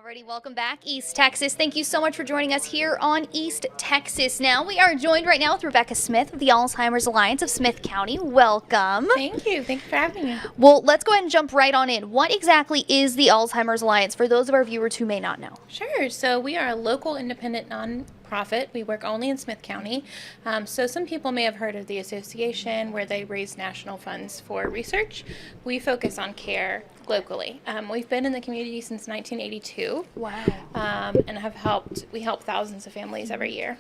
Alrighty, welcome back, East Texas. Thank you so much for joining us here on East Texas Now. We are joined right now with Rebecca Smith of the Alzheimer's Alliance of Smith County. Welcome. Thank you. Thanks for having me. Well, let's go ahead and jump right on in. What exactly is the Alzheimer's Alliance for those of our viewers who may not know? Sure. So we are a local independent nonprofit. We work only in Smith County. So some people may have heard of the association where they raise national funds for research. We focus on care locally. We've been in the community since 1982. Wow. And we help thousands of families every year.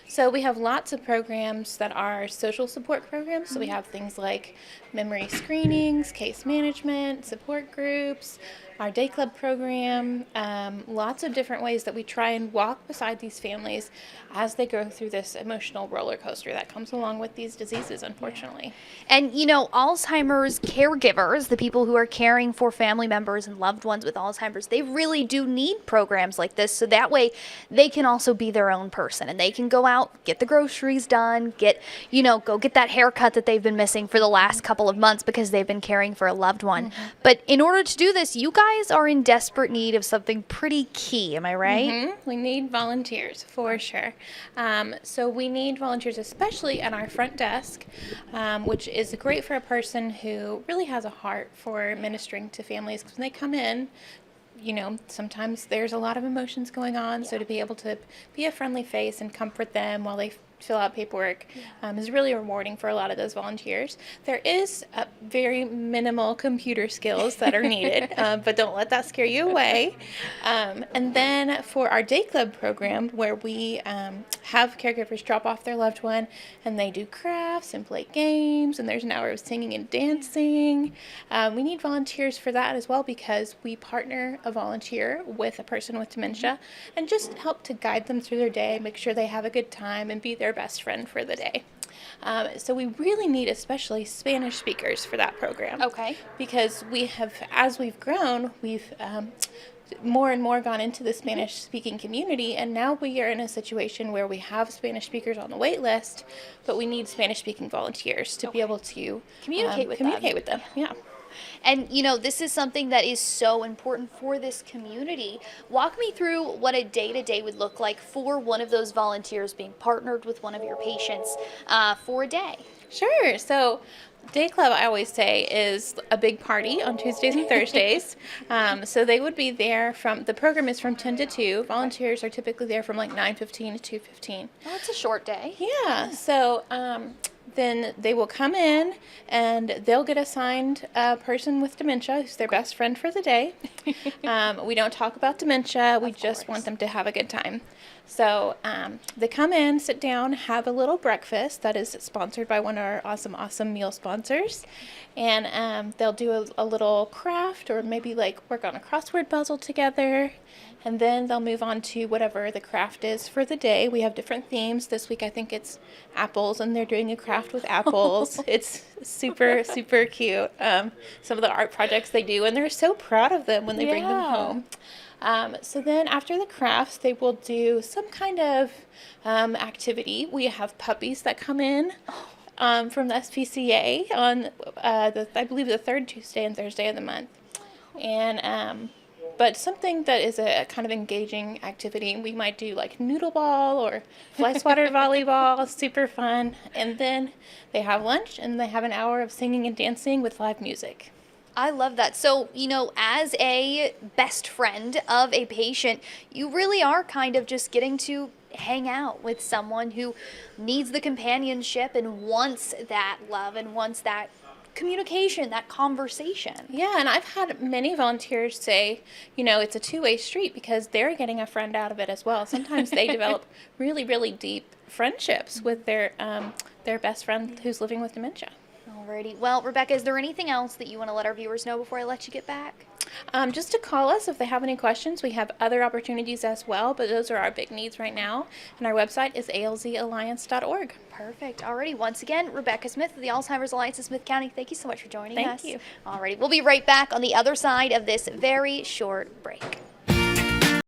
So we have lots of programs that are social support programs. So we have things like memory screenings, case management, support groups, our day club program, lots of different ways that we try and walk beside these families as they go through this emotional roller coaster that comes along with these diseases, unfortunately. And, you know, Alzheimer's caregivers, the people who are caring for family members and loved ones with Alzheimer's, they really do need programs like this. So that way they can also be their own person and they can go out, get the groceries done, go get that haircut that they've been missing for the last couple of months because they've been caring for a loved one. Mm-hmm. But in order to do this, you guys are in desperate need of something pretty key. Am I right? Mm-hmm. We need volunteers for sure. So we need volunteers, especially at our front desk, which is great for a person who really has a heart for ministering to families. Because when they come in, sometimes there's a lot of emotions going on. Yeah. So to be able to be a friendly face and comfort them while they fill out paperwork is really rewarding for a lot of those volunteers. There is very minimal computer skills that are needed, but don't let that scare you away. And then for our day club program, where we have caregivers drop off their loved one and they do crafts and play games, and there's an hour of singing and dancing. We need volunteers for that as well, because we partner a volunteer with a person with dementia and just help to guide them through their day, make sure they have a good time and be their best friend for the day. So we really need especially Spanish speakers for that program. Okay. Because as we've grown, we've more and more gone into the Spanish speaking community, and now we are in a situation where we have Spanish speakers on the wait list, but we need Spanish speaking volunteers to be able to communicate with them. Yeah. And, this is something that is so important for this community. Walk me through what a day-to-day would look like for one of those volunteers being partnered with one of your patients for a day. Sure. So day club, I always say, is a big party on Tuesdays and Thursdays. So they would be there the program is from 10 to 2. Volunteers are typically there from like 9:15 to 2:15. Oh, it's a short day. Yeah. So then they will come in and they'll get assigned a person with dementia who's their best friend for the day. We don't talk about dementia. We just want them to have a good time. So they come in, sit down, have a little breakfast that is sponsored by one of our awesome meal sponsors. And they'll do a little craft, or maybe work on a crossword puzzle together. And then they'll move on to whatever the craft is for the day. We have different themes. This week I think it's apples, and they're doing a craft with apples. It's super, super cute. Some of the art projects they do, and they're so proud of them when they bring them home. So then after the crafts, they will do some kind of activity. We have puppies that come in from the SPCA on, I believe, the third Tuesday and Thursday of the month. And but something that is a kind of engaging activity. We might do noodle ball or fly swatter volleyball, super fun. And then they have lunch and they have an hour of singing and dancing with live music. I love that. So, as a best friend of a patient, you really are kind of just getting to hang out with someone who needs the companionship and wants that love and wants that communication, that conversation. Yeah, and I've had many volunteers say, it's a two-way street, because they're getting a friend out of it as well. Sometimes they develop really, really deep friendships with their best friend who's living with dementia. Alrighty. Well, Rebecca, is there anything else that you want to let our viewers know before I let you get back? Just to call us if they have any questions. We have other opportunities as well, but those are our big needs right now. And our website is alzalliance.org. Perfect. Alrighty. Once again, Rebecca Smith of the Alzheimer's Alliance of Smith County, thank you so much for joining us. Thank you. Alrighty. We'll be right back on the other side of this very short break.